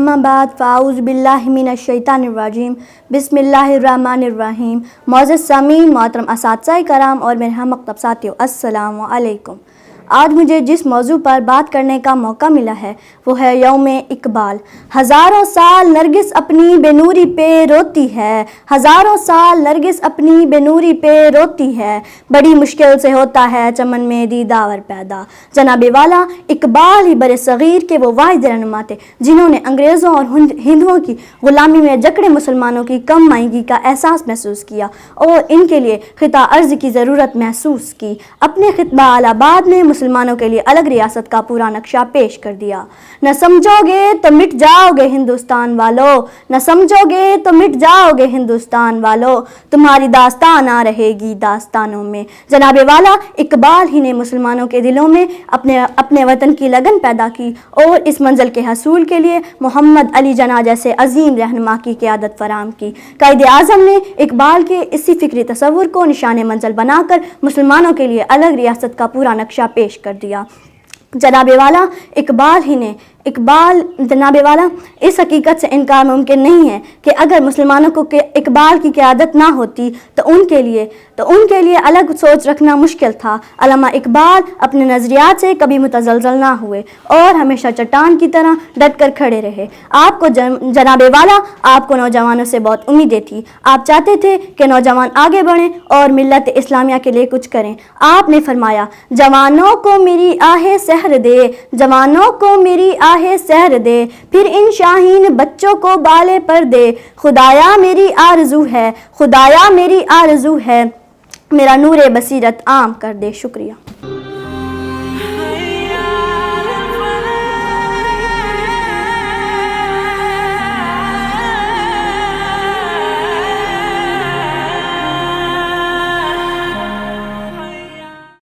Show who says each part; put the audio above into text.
Speaker 1: अम्मा बाद फ़ाऊज़ बिल्लाहि मिनश शैतानिर रजीम बिस्मिल्लाहिर्रहमानिर रहीम। मौजूद सामीन, मोहतरम असातिज़ाए कराम और मेरे हम मकतब साथियों, अस्सलामु अलैकुम। आज मुझे जिस मौजू पर बात करने का मौका मिला है वो है यौम इकबाल। हज़ारों साल नरगिस अपनी बेनूरी पे रोती है, हज़ारों साल नरगिस अपनी बेनूरी पे रोती है, बड़ी मुश्किल से होता है चमन में दीदावर पैदा। जनाबे वाला इकबाल ही बरे सग़ीर के वो वाहिद रहनुमा थे जिन्होंने अंग्रेज़ों और हिंदुओं की ग़ुलामी में जकड़े मुसलमानों की कम मायगी का एहसास महसूस किया और इनके लिए खिता अर्ज़ की ज़रूरत महसूस की। अपने खितबा अलाहाबाद में मुसलमानों के लिए अलग रियासत का पूरा नक्शा पेश कर दिया। न समझोगे तो मिट जाओगे हिंदुस्तान वालों, न समझोगे तो मिट जाओगे हिंदुस्तान वालों, तुम्हारी दास्तान आ रहेगी दास्तानों में। जनाबे वाला इकबाल ही ने मुसलमानों के दिलों में अपने वतन की लगन पैदा की और इस मंजिल के हसूल के लिए मोहम्मद अली जना जैसे अजीम रहनुमा की क़यादत फराम की। कायदे आज़म ने इकबाल के इसी फ़िक्री तसव्वुर को निशान मंजिल बनाकर मुसलमानों के लिए अलग रियासत का पूरा नक्शा पेश कर दिया। जनाबे वाला जनाबे वाला इस हकीकत से इनकार मुमकिन नहीं है कि अगर मुसलमानों को इकबाल की क़यादत ना होती तो उनके लिए अलग सोच रखना मुश्किल था। अल्लामा इकबाल अपने नज़रियात से कभी मुतज़लज़ल ना हुए और हमेशा चट्टान की तरह डट कर खड़े रहे। जनाबे वाला आपको नौजवानों से बहुत उम्मीदें थी। आप चाहते थे कि नौजवान आगे बढ़ें और मिल्लत इस्लामिया के लिए कुछ करें। आपने फरमाया, जवानों को मेरी आहें सहर दे, जवानों को मेरी आहें सहर दे, फिर इन शाहीन बच्चों को बाले पर दे। खुदाया मेरी आरज़ू है, खुदाया मेरी आरज़ू है, मेरा नूरे बसीरत आम कर दे। शुक्रिया।